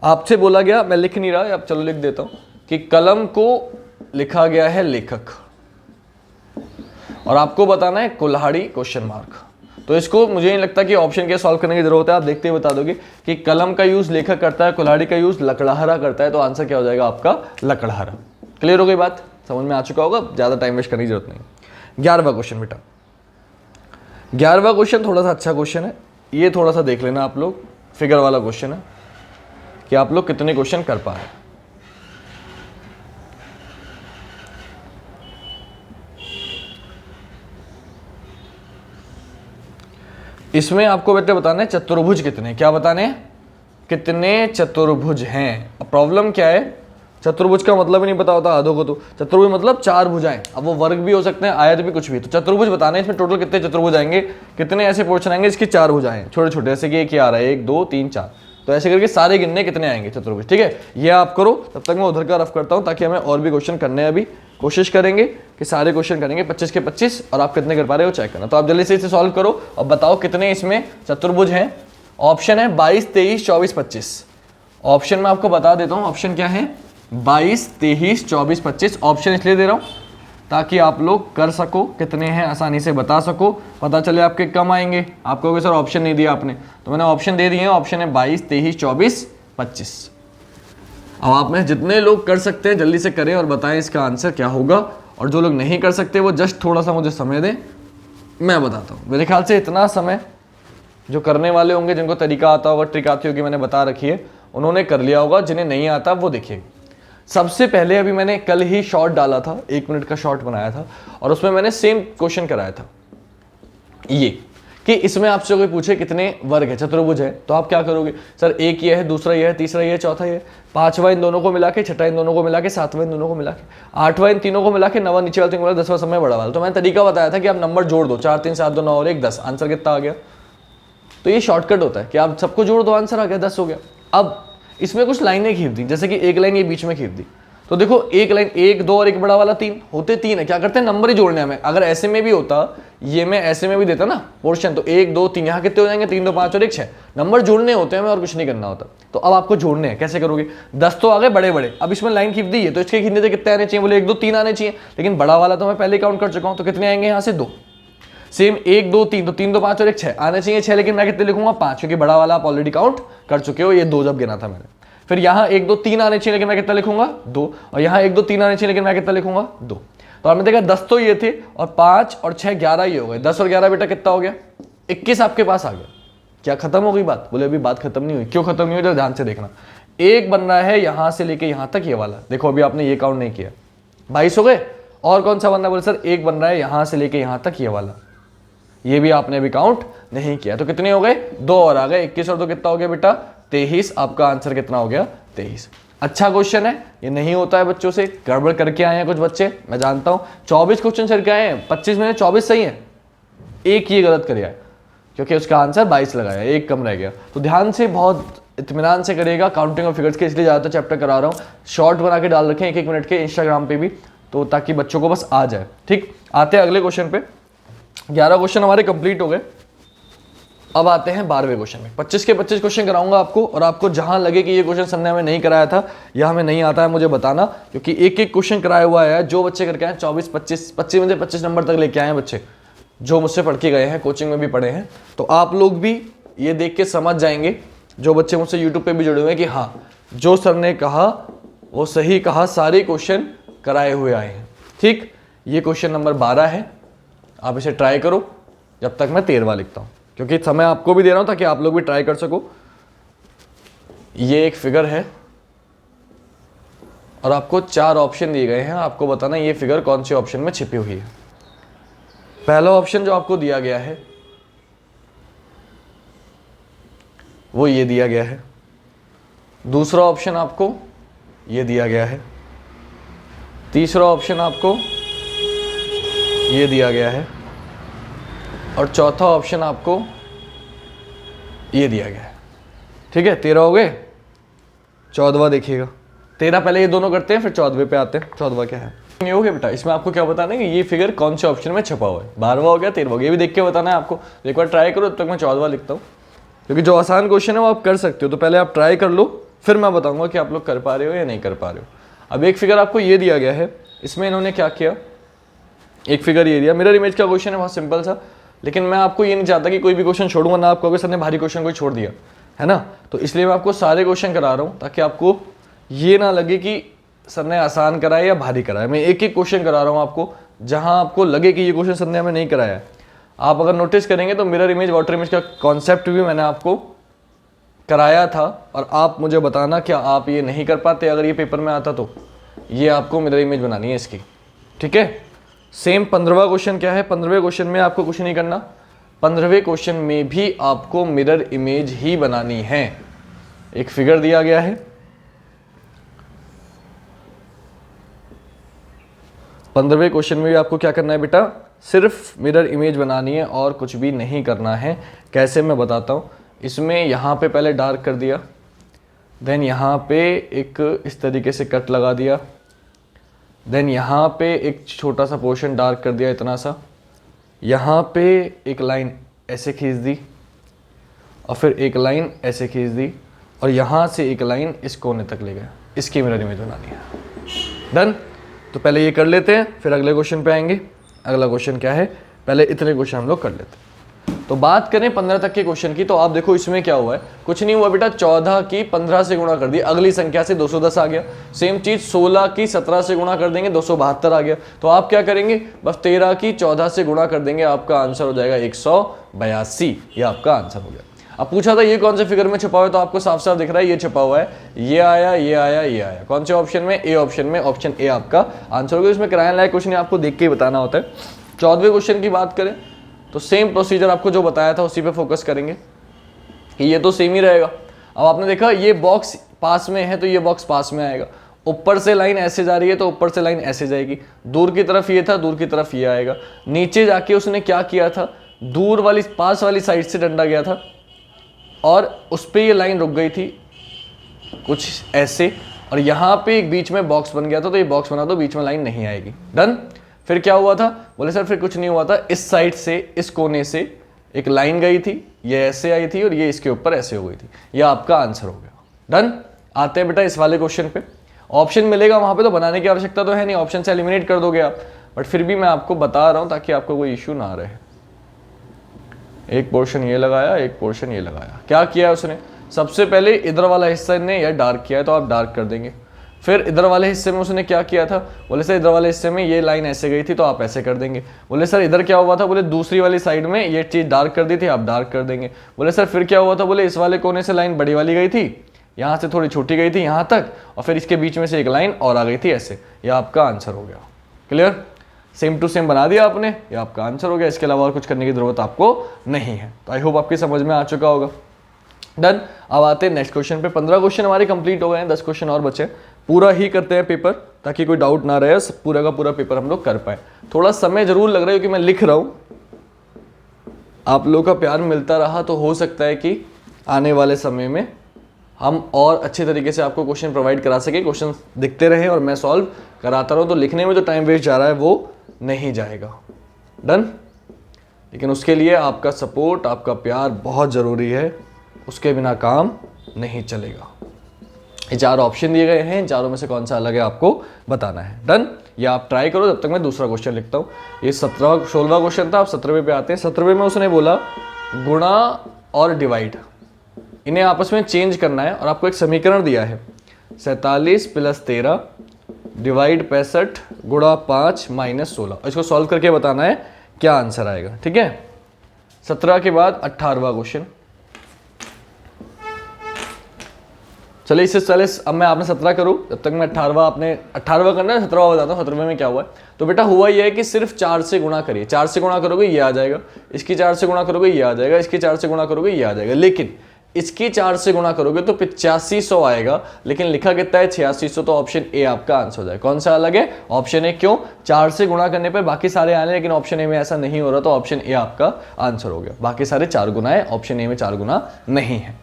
आपसे बोला गया, मैं लिख नहीं रहा, अब चलो लिख देता हूं कि कलम को लिखा गया है लेखक, और आपको बताना है कुल्हाड़ी क्वेश्चन मार्क। तो इसको मुझे नहीं लगता कि ऑप्शन के सॉल्व करने की जरूरत है, आप देखते ही बता दोगे कि कलम का यूज लेखक करता है, कुल्हाड़ी का यूज लकड़हारा करता है। तो आंसर क्या हो जाएगा आपका? लकड़हारा। क्लियर हो गई बात, समझ में आ चुका होगा, ज़्यादा टाइम वेस्ट करने की जरूरत नहीं। 11वां क्वेश्चन बेटा, 11वां क्वेश्चन थोड़ा सा अच्छा क्वेश्चन है, ये थोड़ा सा देख लेना आप लोग, फिगर वाला क्वेश्चन है कि आप लोग कितने क्वेश्चन कर पा रहे हैं। इसमें आपको बेटे बताना है चतुर्भुज कितने, क्या बताने हैं, कितने चतुर्भुज हैं। अब प्रॉब्लम क्या है, चतुर्भुज का मतलब ही नहीं पता होता आधों को, तो चतुर्भुज मतलब 4 भुजाएं, अब वो वर्ग भी हो सकते हैं, आयत भी, कुछ भी, तो चतुर्भुज बताने हैं इसमें टोटल कितने चतुर्भुज आएंगे, कितने ऐसे पोर्शन आएंगे इसकी 4 भुजाएं छोटे छोटे, जैसे कि एक ही आ रहा है 1 2 3 4, तो ऐसे करके सारे गिनने कितने आएंगे चतुर्भुज। ठीक है, ये आप करो, तब तक मैं उधर का रफ करता हूँ ताकि हमें और भी क्वेश्चन करने हैं। अभी कोशिश करेंगे कि सारे क्वेश्चन करेंगे 25 के 25, और आप कितने कर पा रहे हो चेक करना। तो आप जल्दी से इसे सॉल्व करो और बताओ कितने इसमें चतुर्भुज हैं। ऑप्शन है 22 23 24 25। ऑप्शन में आपको बता देता हूँ, ऑप्शन क्या है 22 23 24 25। ऑप्शन इसलिए दे रहा हूँ ताकि आप लोग कर सको, कितने हैं आसानी से बता सको, पता चले आपके कम आएंगे। आपको कोई सर ऑप्शन नहीं दिया आपने, तो मैंने ऑप्शन दे दिए हैं। ऑप्शन है 22 23 24 25। अब आप में जितने लोग कर सकते हैं जल्दी से करें और बताएं इसका आंसर क्या होगा, और जो लोग नहीं कर सकते वो जस्ट थोड़ा सा मुझे समय दें, मैं बताता हूँ। मेरे ख्याल से इतना समय जो करने वाले होंगे, जिनको तरीका आता होगा, ट्रिक आती होगी, मैंने बता रखी है, उन्होंने कर लिया होगा। जिन्हें नहीं आता वो देखिए। सबसे पहले अभी मैंने कल ही शॉर्ट डाला था, 1 मिनट का शॉर्ट बनाया था, और उसमें मैंने सेम क्वेश्चन कराया था ये कि इसमें आपसे कोई पूछे कितने वर्ग है, चतुर्भुज है, तो आप क्या करोगे, सर एक ये है, दूसरा ये है, तीसरा ये है, चौथा ये है, पांचवा इन दोनों को मिला के, छठा इन दोनों को मिला के, सातवां इन दोनों को मिला के, आठवां इन तीनों को मिला के, नवा नीचे वाले तीनों को मिला, 10वां समय बड़ा वाला। तो मैंने तरीका बताया था कि आप नंबर जोड़ दो, 4 3 7 2 9 और 1 10, आंसर कितना आ गया। तो ये शॉर्टकट होता है कि आप सबको जोड़ दो, आंसर आ गया, 10 हो गया। अब इसमें कुछ लाइनें खींच दी, जैसे कि एक लाइन ये बीच में खींच दी, तो देखो एक लाइन 1 2 और एक बड़ा वाला 3 होते 3 है। क्या करते हैं, नंबर ही जोड़ने हमें। अगर ऐसे में भी होता, ये मैं ऐसे में भी देता ना पोर्शन, तो 1 2 3 यहाँ कितने हो जाएंगे, 3 2 5 और 1 6। नंबर जोड़ने होते हैं हमें, और कुछ नहीं करना होता। तो अब आपको जोड़ने हैं, कैसे करोगे, 10 तो आ गए बड़े बड़े, अब इसमें लाइन खींच दी है, तो इसके खींचने से कितने आने चाहिए, बोले 1 2 3 आने चाहिए, लेकिन बड़ा वाला तो मैं पहले काउंट कर चुका हूँ, तो कितने आएंगे यहाँ से 2। सेम 1 2 3, तो 3 2 5 और 1 6 आने चाहिए 6, लेकिन मैं कितने लिखूंगा 5, क्योंकि बड़ा वाला आप ऑलरेडी काउंट कर चुके हो, ये 2 जब गिना था मैंने। फिर यहाँ 1 2 3 आने चाहिए, लेकिन मैं कितना लिखूंगा 2, और यहाँ 1 2 3 आने चाहिए, लेकिन मैं कितना लिखूंगा 2। तो आपने देखा 10 तो ये थे, और 5 और 6 11 ही हो गए। 10 और 11 बेटा कितना हो गया, 21 आपके पास आ गया। क्या खत्म हो गई बात, बोले अभी बात खत्म नहीं हुई। क्यों खत्म नहीं हुई, तो ध्यान से देखना। एक बन रहा है यहाँ से लेके यहाँ तक, ये वाला देखो, अभी आपने ये काउंट नहीं किया, 22 हो गए। और कौन सा बन रहा है, बोले सर एक बन रहा है यहाँ से लेके यहाँ तक, ये वाला, ये भी आपने अभी काउंट नहीं किया। तो कितने हो गए, 2 और आ गए, 21 और 2 कितना हो गया बेटा 23। आपका आंसर कितना हो गया 23। अच्छा क्वेश्चन है, ये नहीं होता है बच्चों से, गड़बड़ करके आए हैं कुछ बच्चे, मैं जानता हूं। 24 क्वेश्चन करके आए हैं, 25 में 24 सही है, एक ये गलत कर आए, क्योंकि उसका आंसर 22 लगाया, एक कम रह गया। तो ध्यान से, बहुत इत्मीनान से करिएगा काउंटिंग ऑफ फिगर्स के, इसलिए ज़्यादातर चैप्टर करा रहा हूँ। शॉर्ट बना के डाल रखे 1 मिनट के इंस्टाग्राम पे भी, तो ताकि बच्चों को बस आ जाए। ठीक, आते हैं अगले क्वेश्चन पे। 11 क्वेश्चन हमारे कंप्लीट हो गए। अब आते हैं 12वें क्वेश्चन में। 25 के 25 क्वेश्चन कराऊंगा आपको, और आपको जहां लगे कि ये क्वेश्चन सर ने हमें नहीं कराया था या हमें नहीं आता है, मुझे बताना, क्योंकि एक एक क्वेश्चन कराया हुआ है। जो बच्चे करके आए 24 25 25 में से 25 नंबर तक लेके आए हैं बच्चे, जो मुझसे पढ़ के गए हैं, कोचिंग में भी पढ़े हैं। तो आप लोग भी ये देख के समझ जाएंगे, जो बच्चे मुझसे यूट्यूब पर भी जुड़े हुए हैं, कि हाँ जो सर ने कहा वो सही कहा, सारे क्वेश्चन कराए हुए आए हैं। ठीक, ये क्वेश्चन नंबर 12 है, आप इसे ट्राई करो जब तक मैं 13वां लिखता हूँ, क्योंकि समय आपको भी दे रहा हूं ताकि आप लोग भी ट्राई कर सको। ये एक फिगर है और आपको 4 ऑप्शन दिए गए हैं, आपको बताना ये फिगर कौन से ऑप्शन में छिपी हुई है। पहला ऑप्शन जो आपको दिया गया है वो ये दिया गया है, दूसरा ऑप्शन आपको ये दिया गया है, तीसरा ऑप्शन आपको ये दिया गया है, और चौथा ऑप्शन आपको ये दिया गया है। ठीक है, 13 हो गए। 14वां देखिएगा, 13 पहले ये दोनों करते हैं, फिर 14वें पे आते हैं। 14वां क्या है, ये हो गया बेटा। इसमें आपको क्या बताना है कि ये फिगर कौन से ऑप्शन में छपा हुआ है। 12वां हो गया, 13वां हो गया, ये भी देख के बताना है आपको। एक बार ट्राई करो, तब तक मैं 14वां लिखता हूँ, क्योंकि जो आसान क्वेश्चन है वो आप कर सकते हो। तो पहले आप ट्राई कर लो, फिर मैं बताऊंगा कि आप लोग कर पा रहे हो या नहीं कर पा रहे हो। अब एक फिगर आपको ये दिया गया है, इसमें इन्होंने क्या किया, एक फिगर ये दिया। मिरर इमेज का क्वेश्चन है, बहुत सिंपल सा, लेकिन मैं आपको ये नहीं चाहता कि कोई भी क्वेश्चन छोड़ूंगा ना, आप कहोगे सर ने भारी क्वेश्चन कोई छोड़ दिया है ना। तो इसलिए मैं आपको सारे क्वेश्चन करा रहा हूँ, ताकि आपको ये ना लगे कि सर ने आसान कराया या भारी कराया। मैं एक एक क्वेश्चन करा रहा हूँ आपको, जहां आपको लगे कि ये क्वेश्चन सर ने हमें नहीं कराया है। आप अगर नोटिस करेंगे तो मिरर इमेज वाटर इमेज का कॉन्सेप्ट भी मैंने आपको कराया था, और आप मुझे बताना क्या आप ये नहीं कर पाते अगर ये पेपर में आता तो। ये आपको मिरर इमेज बनानी है इसकी, ठीक है। सेम 15वां क्वेश्चन क्या है, 15वें क्वेश्चन में आपको कुछ नहीं करना, 15वें क्वेश्चन में भी आपको मिरर इमेज ही बनानी है। एक फिगर दिया गया है, 15वें क्वेश्चन में भी आपको क्या करना है बेटा, सिर्फ मिरर इमेज बनानी है और कुछ भी नहीं करना है। कैसे मैं बताता हूँ। इसमें यहाँ पे पहले डार्क कर दिया, देन यहाँ पे एक इस तरीके से कट लगा दिया, देन यहाँ पे एक छोटा सा पोर्शन डार्क कर दिया इतना सा, यहाँ पे एक लाइन ऐसे खींच दी, और फिर एक लाइन ऐसे खींच दी, और यहाँ से एक लाइन इस कोने तक ले गया। इसकी मिरर इमेज बनानी है। डन। तो पहले ये कर लेते हैं, फिर अगले क्वेश्चन पे आएंगे। अगला क्वेश्चन क्या है, पहले इतने क्वेश्चन हम लोग कर लेते हैं। तो बात करें 15 तक के क्वेश्चन की, तो आप देखो इसमें क्या हुआ है, कुछ नहीं हुआ बेटा। 14 की 15 से गुणा कर दी, अगली संख्या से 210 आ गया। सेम चीज 16 की 17 से गुणा कर देंगे, 272 आ गया। तो आप क्या करेंगे, बस 13 की 14 से गुणा कर देंगे, आपका आंसर हो जाएगा 182। ये आपका आंसर हो गया। अब पूछा था ये कौन से फिगर में छुपा हुआ है, तो आपको साफ साफ दिख रहा है ये छुपा हुआ है, ये आया, ये आया, ये आया। कौन से ऑप्शन में, ए ऑप्शन में। ऑप्शन ए आपका आंसर हो गया। इसमें कराया लायक क्वेश्चन आपको देख के ही बताना होता है। 14वें क्वेश्चन की बात करें तो सेम प्रोसीजर आपको जो बताया था उसी पे फोकस करेंगे कि ये तो सेम ही रहेगा। अब आपने देखा ये बॉक्स पास में है तो ये बॉक्स पास में आएगा, ऊपर से लाइन ऐसे जा रही है तो ऊपर से लाइन ऐसे जाएगी, दूर की तरफ ये था, दूर की तरफ ये आएगा। नीचे जाके उसने क्या किया था, दूर वाली पास वाली साइड से डंडा गया था और उस पर ये लाइन रुक गई थी कुछ ऐसे, और यहाँ पे एक बीच में बॉक्स बन गया था, तो ये बॉक्स बना दो, बीच में लाइन नहीं आएगी। डन। फिर क्या हुआ था, बोले सर फिर कुछ नहीं हुआ था, इस साइड से इस कोने से एक लाइन गई थी, ये ऐसे आई थी और ये इसके ऊपर ऐसे हो गई थी। ये आपका आंसर हो गया। डन। आते हैं बेटा इस वाले क्वेश्चन पे। ऑप्शन मिलेगा वहां पे, तो बनाने की आवश्यकता तो है नहीं, ऑप्शन से एलिमिनेट कर दोगे आप, बट फिर भी मैं आपको बता रहा हूं ताकि आपको कोई इश्यू ना रहे। एक पोर्शन ये लगाया, एक पोर्शन ये लगाया। क्या किया उसने, सबसे पहले इधर वाला हिस्सा ने यह डार्क किया है तो आप डार्क कर देंगे। फिर इधर वाले हिस्से में उसने क्या किया था, बोले सर इधर वाले हिस्से में ये लाइन ऐसे गई थी तो आप ऐसे कर देंगे। बोले सर इधर क्या हुआ था, बोले दूसरी वाली साइड में ये चीज डार्क कर दी थी, आप डार्क कर देंगे। बोले सर फिर क्या हुआ था, बोले इस वाले कोने से लाइन बड़ी वाली गई थी, यहाँ से थोड़ी छोटी गई थी यहाँ तक, और फिर इसके बीच में से एक लाइन और आ गई थी ऐसे। यह आपका आंसर हो गया। क्लियर। सेम टू सेम बना दिया आपने, ये आपका आंसर हो गया। इसके अलावा और कुछ करने की जरूरत आपको नहीं है। तो आई होप आपकी समझ में आ चुका होगा। डन। अब आते हैं नेक्स्ट क्वेश्चन पे। 15 क्वेश्चन हमारे कंप्लीट हो गए हैं, 10 क्वेश्चन और बचे। पूरा ही करते हैं पेपर ताकि कोई डाउट ना रहे, पूरा का पूरा पेपर हम लोग कर पाए। थोड़ा समय जरूर लग रहा है क्योंकि मैं लिख रहा हूं, आप लोगों का प्यार मिलता रहा तो हो सकता है कि आने वाले समय में हम और अच्छे तरीके से आपको क्वेश्चन प्रोवाइड करा सके, क्वेश्चन दिखते रहे और मैं सॉल्व कराता रहूं, तो लिखने में जो टाइम वेस्ट जा रहा है वो नहीं जाएगा। डन। लेकिन उसके लिए आपका सपोर्ट, आपका प्यार बहुत ज़रूरी है, उसके बिना काम नहीं चलेगा। ये 4 ऑप्शन दिए गए हैं, चारों में से कौन सा अलग है आपको बताना है। डन। ये आप ट्राई करो, जब तक मैं दूसरा क्वेश्चन लिखता हूँ। ये 16वां क्वेश्चन था, आप 17वें पे आते हैं। 17वें में उसने बोला गुणा और डिवाइड, इन्हें आपस में चेंज करना है और आपको एक समीकरण दिया है 47 + 13 डिवाइड 65 गुणा 5 - 16। इसको सॉल्व करके बताना है क्या आंसर आएगा। ठीक है। 17 के बाद 18वां क्वेश्चन। चलिए इससे पहले अब मैं आपने 17 करूं, जब तक मैं 18वां करना है, 17वां बताता हूँ 17वें में क्या हुआ है। तो बेटा हुआ ये है कि सिर्फ 4 से गुणा करिए। 4 से गुणा करोगे ये आ जाएगा, इसकी 4 से गुणा करोगे ये आ जाएगा, इसकी 4 से गुणा करोगे ये आ जाएगा। लेकिन इसकी 4 से गुणा करोगे तो 8500 आएगा, लेकिन लिखा कितना है 8600। तो ऑप्शन ए आपका आंसर हो जाएगा। कौन सा अलग है, ऑप्शन ए। क्यों, 4 से गुणा करने पर बाकी सारे आने, लेकिन ऑप्शन ए में ऐसा नहीं हो रहा, तो ऑप्शन ए आपका आंसर हो गया। बाकी सारे 4 गुना है, ऑप्शन ए में 4 गुना नहीं है।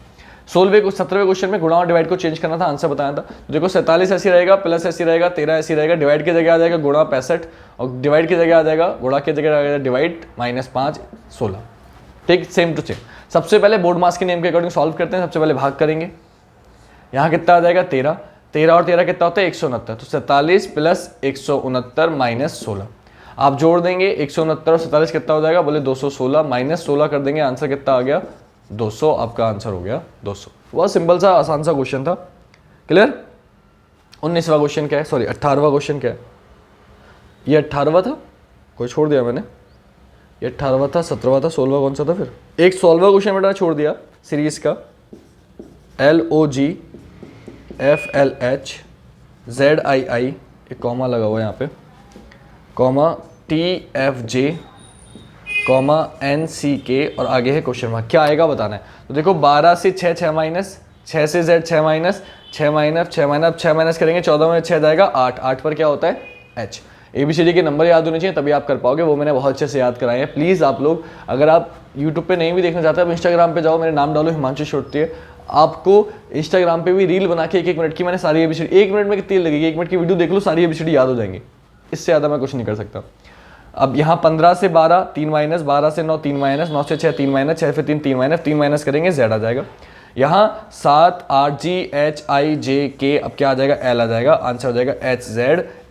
17वें क्वेश्चन में गुणा और डिवाइड को चेंज करना था, आंसर बताया था। तो देखो 47 ऐसी रहेगा, प्लस ऐसी रहेगा, 13 ऐसी रहेगा, डिवाइड की जगह आ जाएगा गुणा 65 और डिवाइड की जगह आ जाएगा गुणा की जगह आ जाएगा डिवाइड -5 16। ठीक, सेम टू सेम। सबसे पहले बोर्ड मास के नियम के अकॉर्डिंग सॉल्व करते हैं। सबसे पहले भाग करेंगे, यहाँ कितना आ जाएगा 13, 13 और 13 कितना होता है 169। तो 47 + 169 - 16 आप जोड़ देंगे, 169 और 47 कितना हो जाएगा, बोले 216 -16 कर देंगे, आंसर कितना आ गया 200। आपका आंसर हो गया 200। बहुत सिंपल सा आसान सा क्वेश्चन था। क्लियर। 19वां क्वेश्चन क्या है, सॉरी 18वां क्वेश्चन क्या है, ये 18वां था, कोई छोड़ दिया मैंने, ये 18वां था, 17वां था, 16वां कौन सा था फिर, एक 16वां क्वेश्चन बेटा छोड़ दिया सीरीज का, LOGFLH एक कॉमा लगा हुआ है यहाँ पे, कॉमा TFJ कॉमा NCK और आगे है क्वेश्चन मार्क, क्या आएगा बताना है। तो देखो 12 से 6 6 माइनस, 6 से Z 6 minus, 6 minus 6 minus 6 minus करेंगे 14 में 6 जाएगा 8, 8 पर क्या होता है H। ABCD के नंबर याद होने चाहिए तभी आप कर पाओगे, वो मैंने बहुत अच्छे से याद कराए हैं। प्लीज़ आप लोग अगर आप यूट्यूब पे नहीं भी देखना चाहते, आप इंस्टाग्राम पे जाओ, मेरे नाम डालो हिमांशु श्रोत्रिय, आपको इंस्टाग्राम पे भी रील बना के 1 मिनट की मैंने सारी ABCD, 1 मिनट में कितनी लगेगी, 1 मिनट की वीडियो देख लो, सारी ABCD याद हो जाएंगी, इससे ज़्यादा मैं कुछ नहीं कर सकता। अब यहाँ 15 से 12 3 माइनस, 12 से 9 3 माइनस, 9 से 6 3 माइनस, 6 से 3 3 माइनस, 3 माइनस करेंगे Z आ जाएगा। यहाँ 7 8 G H I J K, अब क्या आ जाएगा L आ जाएगा, आंसर हो जाएगा H Z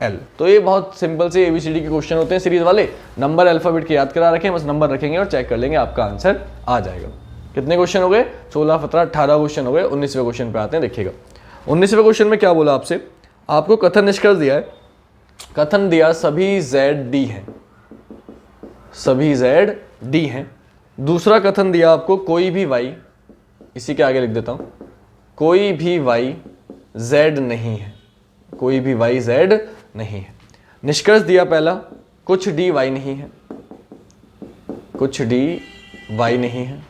L। तो ये बहुत सिंपल से ABCD के क्वेश्चन होते हैं सीरीज वाले, नंबर अल्फाबेट के याद करा रखें, बस नंबर रखेंगे और चेक कर लेंगे, आपका आंसर आ जाएगा। कितने क्वेश्चन हो गए, 16 17 18 क्वेश्चन हो गए। 19वें क्वेश्चन पे आते हैं, देखिएगा 19वें क्वेश्चन में क्या बोला आपसे, आपको कथन निष्कर्ष दिया है, कथन दिया सभी ZD हैं, सभी ZD हैं। दूसरा कथन दिया आपको कोई भी Y, इसी के आगे लिख देता हूं, कोई भी Y Z नहीं है, कोई भी Y Z नहीं है। निष्कर्ष दिया पहला, कुछ D Y नहीं है, कुछ D Y नहीं है।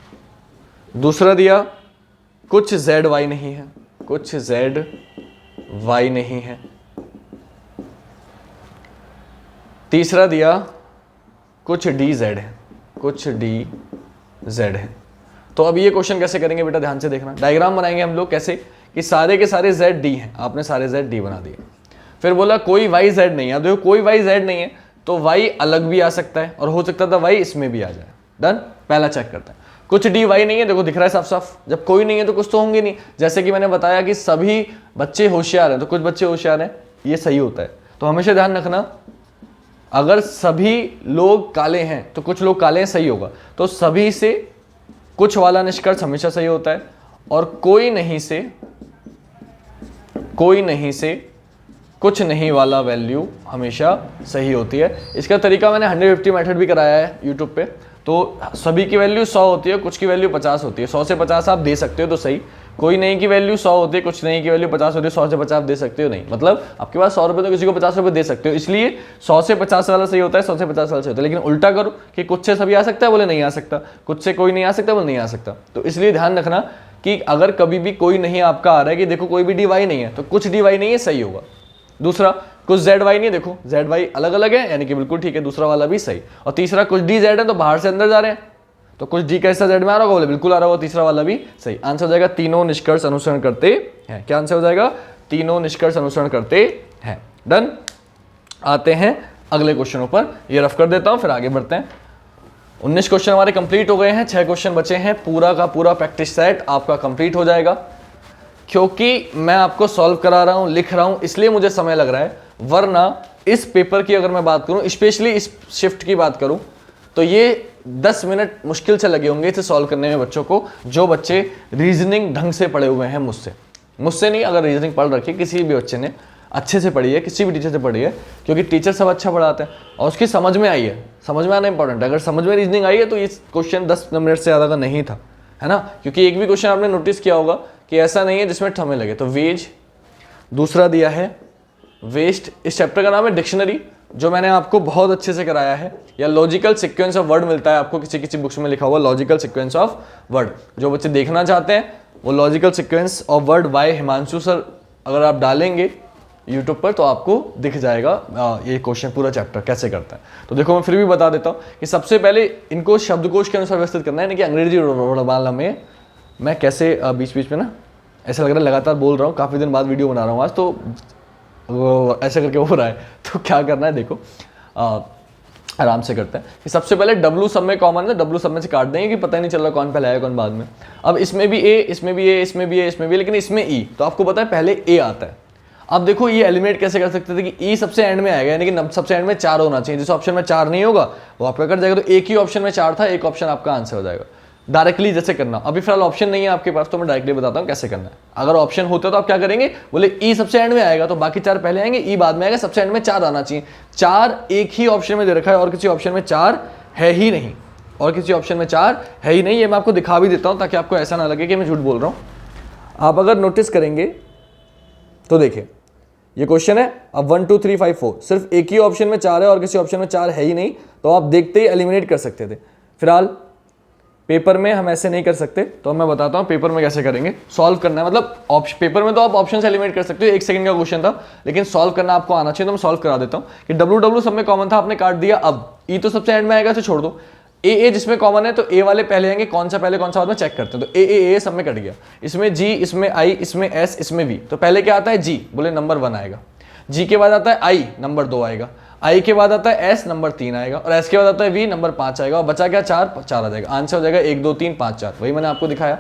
दूसरा दिया कुछ Z Y नहीं है, कुछ Z Y नहीं है। तीसरा दिया कुछ DZ है, कुछ DZ है। तो अब ये क्वेश्चन कैसे करेंगे बेटा, ध्यान से देखना, डायग्राम बनाएंगे हम लोग कैसे कि सारे के सारे ZD हैं, आपने सारे ZD बना दिए। फिर बोला कोई YZ नहीं है, देखो कोई YZ नहीं है तो Y अलग भी आ सकता है और हो सकता था Y इसमें भी आ जाए। डन, पहला चेक करते हैं। कुछ DY नहीं है, देखो दिख रहा है साफ साफ, जब कोई नहीं है तो कुछ तो होंगे नहीं। जैसे कि मैंने बताया कि सभी बच्चे होशियार हैं, तो कुछ बच्चे होशियार हैं, ये सही होता है। तो हमेशा ध्यान रखना, अगर सभी लोग काले हैं तो कुछ लोग काले हैं, सही होगा। तो सभी से कुछ वाला निष्कर्ष हमेशा सही होता है, और कोई नहीं से कुछ नहीं वाला वैल्यू हमेशा सही होती है। इसका तरीका मैंने 150 मेथड भी कराया है यूट्यूब पे। तो सभी की वैल्यू 100 होती है, कुछ की वैल्यू 50 होती है। 100 से 50 आप दे सकते हो तो सही, कोई नहीं की वैल्यू 100 होती है, कुछ नहीं की वैल्यू 50 होती है, 100 से 50 दे सकते हो नहीं, मतलब आपके पास 100 रुपये तो किसी को 50 रुपये दे सकते हो, इसलिए 100 से 50 वाला सही होता है, 100 से 50 वाला सही होता है। लेकिन उल्टा करो कि कुछ से सभी आ सकता है, बोले नहीं आ सकता, कुछ से कोई नहीं आ सकता, बोले नहीं आ सकता। तो इसलिए ध्यान रखना कि अगर कभी भी कोई नहीं आपका आ रहा है कि देखो कोई भी DY नहीं है, तो कुछ DY नहीं है, सही होगा। दूसरा कुछ ZY नहीं है, देखो ZY अलग अलग है, यानी कि बिल्कुल ठीक है, दूसरा वाला भी सही। और तीसरा कुछ DZ है, तो बाहर से अंदर जा रहे हैं, तो कुछ D कैसा Z में आ रहा होगा, बोले बिल्कुल आ रहा होगा, तीसरा वाला भी सही। आंसर हो जाएगा तीनों निष्कर्ष अनुसरण करते हैं। क्या आंसर हो जाएगा, तीनों निष्कर्ष अनुसरण करते हैं। डन, आते हैं अगले क्वेश्चनों पर, ये रफ कर देता हूं फिर आगे बढ़ते हैं। 19 क्वेश्चन हमारे कंप्लीट हो गए हैं, 6 क्वेश्चन बचे हैं, पूरा का पूरा प्रैक्टिस सेट आपका कंप्लीट हो जाएगा। क्योंकि मैं आपको सॉल्व करा रहा हूं, लिख रहा हूं, इसलिए मुझे समय लग रहा है, वरना इस पेपर की अगर मैं बात करूं, स्पेशली इस शिफ्ट की बात करूं, तो ये 10 मिनट मुश्किल से लगे होंगे इसे सॉल्व करने में बच्चों को, जो बच्चे रीजनिंग ढंग से पढ़े हुए हैं। मुझसे नहीं, अगर रीजनिंग पढ़ रखी किसी भी बच्चे ने अच्छे से पढ़ी है, किसी भी टीचर से पढ़ी है, क्योंकि टीचर सब अच्छा पढ़ाते हैं और उसकी समझ में आई है, समझ में आना इंपॉर्टेंट है। अगर समझ में रीजनिंग आई है तो ये क्वेश्चन 10 मिनट से ज़्यादा का नहीं था, है ना, क्योंकि एक भी क्वेश्चन आपने नोटिस किया होगा कि ऐसा नहीं है जिसमें समय लगे। तो वेज, दूसरा दिया है वेस्ट, इस चैप्टर का नाम है डिक्शनरी, जो मैंने आपको बहुत अच्छे से कराया है, या लॉजिकल सीक्वेंस ऑफ वर्ड मिलता है आपको किसी किसी बुक्स में लिखा हुआ लॉजिकल सीक्वेंस ऑफ वर्ड। जो बच्चे देखना चाहते हैं वो logical sequence of word by Himanshu sir अगर आप डालेंगे यूट्यूब पर तो आपको दिख जाएगा ये क्वेश्चन पूरा चैप्टर कैसे करता है। तो देखो मैं फिर भी बता देता हूँ कि सबसे पहले इनको शब्दकोश के अनुसार व्यवस्थित करना है, यानी कि अंग्रेजी वर्णमाला में मैं कैसे बीच बीच में ना ऐसा लग रहा है लगातार बोल रहा हूँ, काफ़ी दिन बाद वीडियो बना रहा हूँ आज, तो ऐसे करके हो रहा है। तो क्या करना है देखो, आराम से करते हैं कि सबसे पहले W सब में कॉमन है, W सब में से काट देंगे कि पता ही नहीं चल रहा कौन पहले आया कौन बाद में। अब इसमें भी A, इसमें भी A, इसमें भी A, इसमें भी, लेकिन इसमें E, तो आपको पता है पहले A आता है। अब देखो ये एलिमिनेट कैसे कर सकते थे कि E सबसे एंड में आएगा, यानी कि सबसे एंड में 4 होना चाहिए, जिस ऑप्शन में 4 नहीं होगा वो आपका कट जाएगा। तो एक ही ऑप्शन में 4 था, एक ऑप्शन आपका आंसर हो जाएगा। डायरेक्टली जैसे करना। अभी फिलहाल ऑप्शन नहीं है आपके पास तो मैं डायरेक्टली बताता हूँ कैसे करना है। अगर ऑप्शन होता तो आप क्या करेंगे, बोले ई सबसे एंड में आएगा तो बाकी 4 पहले आएंगे, ई बाद में आएगा, सबसे एंड में 4 आना चाहिए। 4 एक ही ऑप्शन में दे रखा है और किसी ऑप्शन में 4 है ही नहीं, और किसी ऑप्शन में 4 है ही नहीं। ये मैं आपको दिखा भी देता हूँ ताकि आपको ऐसा ना लगे कि मैं झूठ बोल रहा हूँ। आप अगर नोटिस करेंगे तो देखिए ये क्वेश्चन है, अब 1 2 3 5 4 सिर्फ एक ही ऑप्शन में 4 है और किसी ऑप्शन में 4 है ही नहीं, तो आप देखते ही एलिमिनेट कर सकते थे। फिलहाल पेपर में हम ऐसे नहीं कर सकते, तो मैं बताता हूँ पेपर में कैसे करेंगे। सॉल्व करना है, मतलब पेपर में तो आप ऑप्शन से एलिमिनेट कर सकते हो, 1 सेकंड का क्वेश्चन था, लेकिन सॉल्व करना आपको आना चाहिए। तो मैं सॉल्व करा देता हूँ कि डब्ल्यू सब में कॉमन था, आपने काट दिया। अब ई तो सबसे एंड में आएगा तो छोड़ दो, ए जिसमें कॉमन है तो ए वाले पहले आएंगे, कौन सा पहले कौन सा बाद में चेक करते हैं। तो ए सब में कट गया, इसमें जी, इसमें आई, इसमें एस, इसमें वी। तो पहले क्या आता है जी, बोले नंबर 1 आएगा। जी के बाद आता है आई, नंबर 2 आएगा। आई के बाद आता है एस, नंबर 3 आएगा। और एस के बाद आता है वी, नंबर 5 आएगा। और बचा क्या, 4 आ जाएगा। आंसर हो जाएगा 1 2 3 5 4, वही मैंने आपको दिखाया।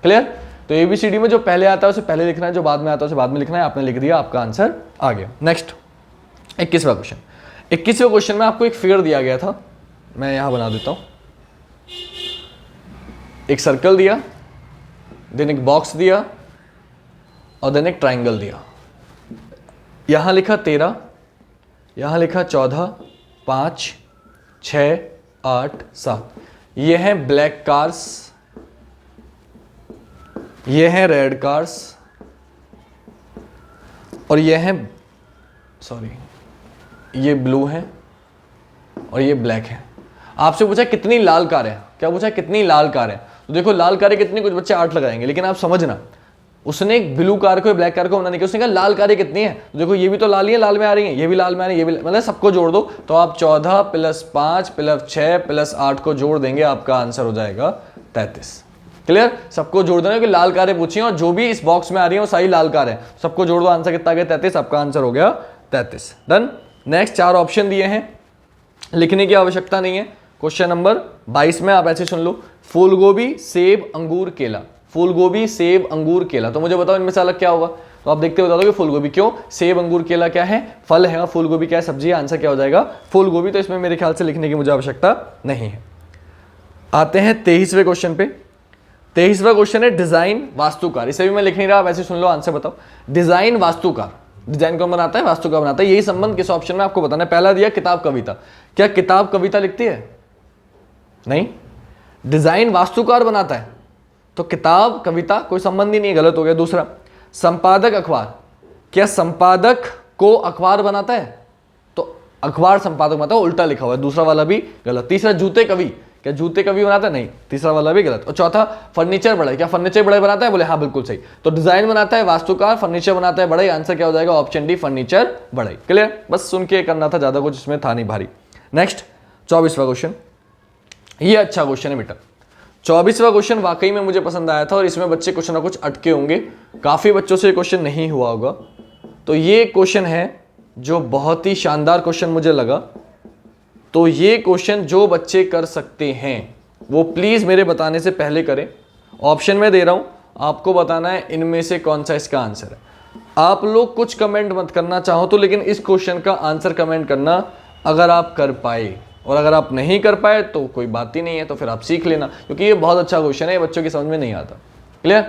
क्लियर। तो एबीसीडी में जो पहले आता है उसे पहले लिखना है, जो बाद में आता है उसे बाद में लिखना है। आपने लिख दिया, आपका आंसर आ गया। नेक्स्ट 21वां क्वेश्चन। 21वें क्वेश्चन में आपको एक फिगर दिया गया था, मैं यहां बना देता हूं। एक सर्कल दिया, देन एक बॉक्स दिया और देन एक ट्राइंगल दिया। यहां लिखा 13, यहां लिखा 14, 5, 6, 8, 7। ये हैं ब्लैक कार्स, ये हैं रेड कार्स और ये हैं ये ब्लू हैं और ये ब्लैक है। आपसे पूछा कितनी लाल कारें हैं, क्या पूछा कितनी लाल कारें हैं। तो देखो लाल कारें कितनी, कुछ बच्चे 8 लगाएंगे, लेकिन आप समझना उसने एक ब्लू कार को ब्लैक कार को मना नहीं किया, उसने कहा लाल कारें कितनी है। तो देखो ये भी तो लाल ही है, लाल में आ रही है, ये भी लाल में आ रही है, ये भी, मतलब सबको जोड़ दो तो आप 14 + 5 + 6 + 8 को जोड़ देंगे, आपका आंसर हो जाएगा 33। क्लियर। सबको जोड़ देना कि लाल कारें पूछी और जो भी इस बॉक्स में आ रही है वो सारी लाल कार है। सबको जोड़ दो, आंसर कितना गया 33, आपका आंसर हो गया 33। डन। नेक्स्ट 4 ऑप्शन दिए हैं, लिखने की आवश्यकता नहीं है। क्वेश्चन नंबर 22 में आप ऐसे सुन लो, फूल गोभी, सेब, अंगूर, केला। फूल गोभी, सेब, अंगूर, केला। तो मुझे बताओ इनमें से अलग क्या होगा। तो आप देखते बता दो कि फूल गोभी क्यों, सेब अंगूर केला क्या है, फल है, और फूल गोभी क्या है, सब्जी है। आंसर क्या हो जाएगा, फूल गोभी। तो इसमें मेरे ख्याल से लिखने की मुझे आवश्यकता नहीं है। आते हैं 23वें क्वेश्चन पे। 23वां क्वेश्चन है डिजाइन वास्तुकार। इसे भी मैं लिख नहीं रहा, आप ऐसे सुन लो, आंसर बताओ। डिजाइन वास्तुकार, डिजाइन कौन बनाता है, वास्तुकार बनाता है। यही संबंध किस ऑप्शन में आपको बताना है। पहला दिया किताब कविता, क्या किताब कविता लिखती है, नहीं। डिजाइन वास्तुकार बनाता है तो किताब कविता कोई संबंध ही नहीं है, गलत हो गया। दूसरा संपादक अखबार, क्या संपादक को अखबार बनाता है, तो अखबार संपादक बनाता है, उल्टा लिखा हुआ है, दूसरा वाला भी गलत। तीसरा जूते कवि, क्या जूते कवि बनाता है, नहीं, तीसरा वाला भी गलत। और चौथा फर्नीचर बढ़ई, क्या फर्नीचर बढ़ई बनाता है, बोले हाँ बिल्कुल सही। तो डिजाइन बनाता है वास्तुकार, फर्नीचर बनाता है बढ़ई। आंसर क्या हो जाएगा, ऑप्शन डी फर्नीचर बढ़ई। क्लियर। बस सुन के करना था, ज्यादा कुछ इसमें था नहीं भारी। नेक्स्ट 24वां क्वेश्चन, ये अच्छा क्वेश्चन है बेटा। 24वां क्वेश्चन वाकई में मुझे पसंद आया था और इसमें बच्चे कुछ ना कुछ अटके होंगे, काफी बच्चों से ये क्वेश्चन नहीं हुआ होगा। तो ये क्वेश्चन है जो बहुत ही शानदार क्वेश्चन मुझे लगा। तो ये क्वेश्चन जो बच्चे कर सकते हैं वो प्लीज मेरे बताने से पहले करें। ऑप्शन में दे रहा हूं, आपको बताना है इनमें से कौन सा इसका आंसर है। आप लोग कुछ कमेंट मत करना चाहो तो, लेकिन इस क्वेश्चन का आंसर कमेंट करना अगर आप कर पाए, और अगर आप नहीं कर पाए तो कोई बात ही नहीं है, तो फिर आप सीख लेना, क्योंकि ये बहुत अच्छा क्वेश्चन है, ये बच्चों की समझ में नहीं आता। क्लियर।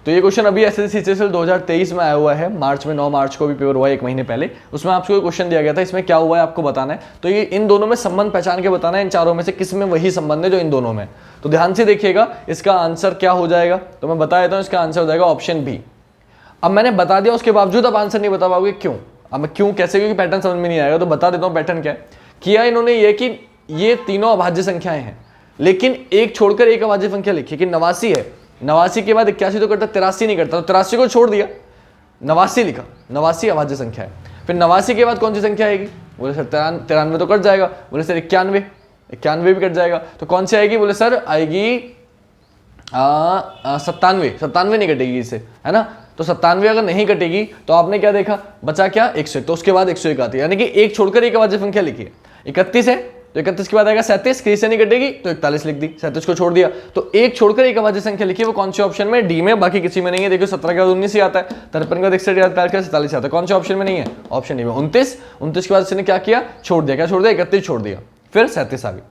तो ये क्वेश्चन अभी एसएससी सीजीएल 2023 में आया हुआ है, मार्च में, 9 मार्च को भी पेपर हुआ है, 1 महीने पहले। उसमें आपको क्वेश्चन दिया गया था, इसमें क्या हुआ है आपको बताना है। तो ये इन दोनों में संबंध पहचान के बताना है, इन चारों में से किस में वही संबंध है जो इन दोनों में। तो ध्यान से देखिएगा इसका आंसर क्या हो जाएगा। तो मैं बता देता हूँ, इसका आंसर हो जाएगा ऑप्शन बी। अब मैंने बता दिया, उसके बावजूद आप आंसर नहीं बता पाओगे, क्यों। अब मैं क्यों कैसे, क्योंकि पैटर्न समझ में नहीं आएगा। तो बता देता हूँ पैटर्न क्या है। किया इन्होंने ये कि ये तीनों अभाज्य संख्याएं हैं, लेकिन एक छोड़कर एक अभाज्य संख्या लिखी कि 89 है। 89 के बाद 81 तो करता, 83 नहीं करता, तो 83 को छोड़ दिया, 89 लिखा। 89 अभाज्य संख्या है। फिर 89 के बाद कौन सी संख्या आएगी, बोले सर 93 तो कट जाएगा। बोले सर 91 भी कट जाएगा। तो कौन सी आएगी, बोले सर आएगी 97 नहीं कटेगी इससे, है ना। तो 97 अगर नहीं कटेगी तो आपने क्या देखा, बचा क्या 101, तो उसके बाद 101 आती है, यानी कि एक छोड़कर एक अभाज्य संख्या लिखी है। 31 है तो 31 के बाद आएगा 37, किसी से नहीं कटेगी तो 41 लिख दी, 37 को छोड़ दिया। तो एक छोड़कर एक अभाज्य संख्या लिखी है, वो कौन से ऑप्शन में, डी में, बाकी किसी में नहीं है। देखो 17 के बाद 19 ही आता है, 53 के बाद 61 आता है, 47 आता है, कौन से ऑप्शन में नहीं है, ऑप्शन डी में। 29 के बाद इसने क्या किया, छोड़ दिया, क्या छोड़ दिया, 31 छोड़ दिया, फिर 37 आ गई।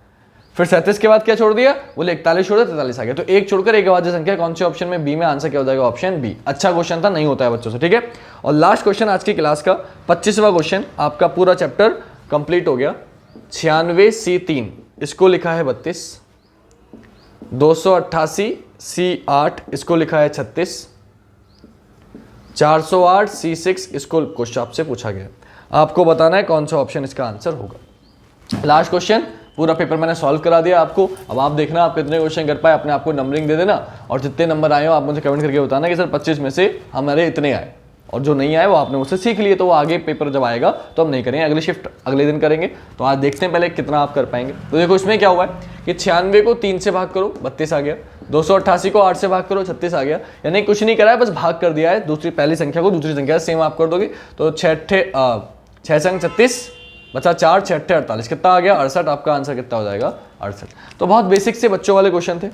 फिर 37 के बाद क्या छोड़ दिया, बोले 41 छोड़ दिया, 43 आ गया। तो एक छोड़कर एक अभाज्य संख्या कौन से ऑप्शन में, बी में। आंसर क्या हो जाएगा, ऑप्शन बी। अच्छा क्वेश्चन था, नहीं होता है बच्चों से, ठीक है। और लास्ट क्वेश्चन आज की क्लास का 25वां क्वेश्चन, आपका पूरा चैप्टर कंप्लीट हो गया। 96C3 इसको लिखा है 32, 288C8 इसको लिखा है 36, 408C6 इसको क्वेश्चन आपसे पूछा गया। आपको बताना है कौन सा ऑप्शन इसका आंसर होगा। लास्ट क्वेश्चन, पूरा पेपर मैंने सॉल्व करा दिया आपको। अब आप देखना आप कितने क्वेश्चन कर पाए, अपने आप को नंबरिंग दे देना, और जितने नंबर आए हो आप मुझे कमेंट करके बताना कि सर 25 में से हमारे इतने आए, और जो नहीं आए वो आपने मुझसे सीख लिए, तो वो आगे पेपर जब आएगा तो हम नहीं करेंगे, अगली शिफ्ट अगले दिन करेंगे। तो आज देखते हैं पहले कितना आप कर पाएंगे। तो देखो इसमें क्या हुआ है कि 96 को 3 से भाग करो 32 आ गया, 288 को 8 से भाग करो 36 आ गया, यानी कुछ नहीं करा है, बस भाग कर दिया है। दूसरी पहली संख्या को दूसरी संख्या से सेम आप कर दोगे, तो 6 संग 36 बचा 4, 6 48, कितना आ गया 68। आपका आंसर कितना हो जाएगा 68। तो बहुत बेसिक से बच्चों वाले क्वेश्चन थे,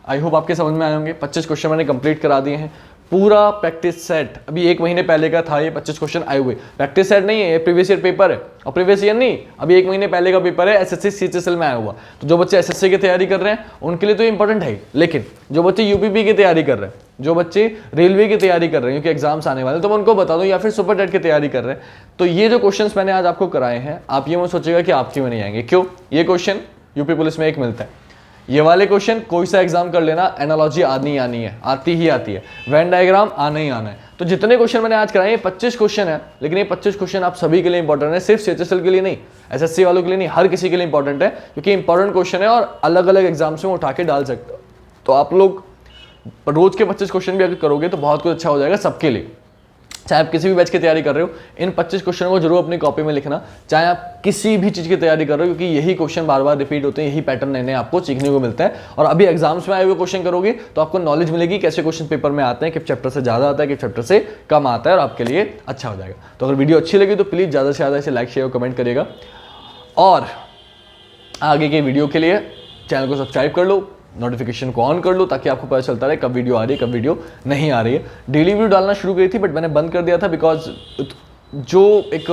आई होप आपके समझ में आए होंगे। 25 क्वेश्चन मैंने कंप्लीट करा दिए हैं, पूरा प्रैक्टिस सेट। अभी एक महीने पहले का था ये 25 क्वेश्चन आए हुए, प्रैक्टिस सेट नहीं है, ये प्रीवियस ईयर पेपर है, और प्रीवियस ईयर नहीं, अभी एक महीने पहले का पेपर है, एसएससी सीएचएसएल में आया हुआ। तो जो बच्चे एसएससी की तैयारी कर रहे हैं उनके लिए तो इंपॉर्टेंट है, लेकिन जो बच्चे यूपीपी की तैयारी कर रहे हैं, जो बच्चे रेलवे की तैयारी कर रहे हैं क्योंकि एग्जाम्स आने वाले, तो मैं उनको बता दूं, या फिर सुपर टेट की तैयारी कर रहे हैं, तो ये जो क्वेश्चंस मैंने आज आपको कराए हैं, आप ये मत सोचेगा कि आपके में नहीं आएंगे। क्यों, ये क्वेश्चन यूपी पुलिस में एक मिलता है, ये वाले क्वेश्चन कोई सा एग्जाम कर लेना, एनालॉजी आनी है, आती ही आती है, वेन डायग्राम आना ही आना है। तो जितने क्वेश्चन मैंने आज कराए 25 क्वेश्चन है, लेकिन ये 25 क्वेश्चन आप सभी के लिए इंपॉर्टेंट है, सिर्फ सीएचएसएल के लिए नहीं, एसएससी वालों के लिए नहीं, हर किसी के लिए इंपॉर्टेंट है, क्योंकि इंपॉर्टेंट क्वेश्चन है और अलग अलग एग्जाम्स में उठा के डाल सकते हो। तो आप लोग रोज के 25 क्वेश्चन भी अगर करोगे तो बहुत कुछ अच्छा हो जाएगा सबके लिए। चाहे आप किसी भी बैच की तैयारी कर रहे हो, इन 25 क्वेश्चनों को जरूर अपनी कॉपी में लिखना, चाहे आप किसी भी चीज़ की तैयारी कर रहे हो, क्योंकि यही क्वेश्चन बार बार रिपीट होते हैं, यही पैटर्न नए नए आपको सीखने को मिलता है। और अभी एग्जाम्स में आए हुए क्वेश्चन करोगे तो आपको नॉलेज मिलेगी कैसे क्वेश्चन पेपर में आते हैं, किस चैप्टर से ज़्यादा आता है, किस चैप्टर से कम आता है, और आपके लिए अच्छा हो जाएगा। तो अगर वीडियो अच्छी लगी तो प्लीज़ ज़्यादा से ज़्यादा इसे लाइक शेयर और कमेंट करिएगा, और आगे के वीडियो के लिए चैनल को सब्सक्राइब कर लो, नोटिफिकेशन को ऑन कर लो, ताकि आपको पता चलता रहे कब वीडियो आ रही है, कब वीडियो नहीं आ रही है। डेली वीडियो डालना शुरू करी थी, बट मैंने बंद कर दिया था, बिकॉज जो एक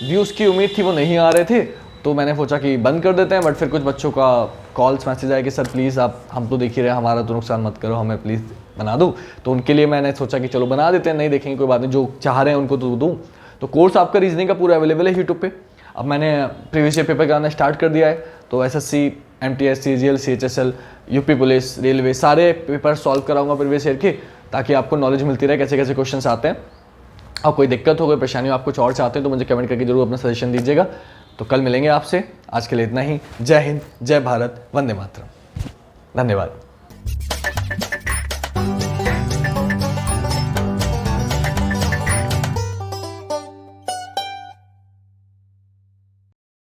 व्यूज़ की उम्मीद थी वो नहीं आ रहे थे, तो मैंने सोचा कि बंद कर देते हैं। बट फिर कुछ बच्चों का कॉल्स मैसेज आया कि सर प्लीज़ आप, हम तो देख ही रहे हैं, हमारा तो नुकसान मत करो, हमें प्लीज़ बना दो। तो उनके लिए मैंने सोचा कि चलो बना देते हैं, नहीं देखेंगे कोई बात नहीं, जो चाह रहे हैं उनको तो दूँ। तो कोर्स आपका रीजनिंग का पूरा अवेलेबल है यूट्यूब पे। अब मैंने प्रीवियस ईयर पेपर कराना स्टार्ट कर दिया है, तो SSC, MTS, CGL, CHSL, UP police, railway, सारे पेपर सॉल्व कराऊंगा प्रीवियस ईयर के, ताकि आपको नॉलेज मिलती रहे कैसे कैसे क्वेश्चंस आते हैं। और कोई दिक्कत हो, कोई परेशानी हो, आप कुछ और चाहते हैं तो मुझे कमेंट करके जरूर अपना सजेशन दीजिएगा। तो कल मिलेंगे आपसे, आज के लिए इतना ही। जय हिंद, जय भारत, वंदे मातरम, धन्यवाद।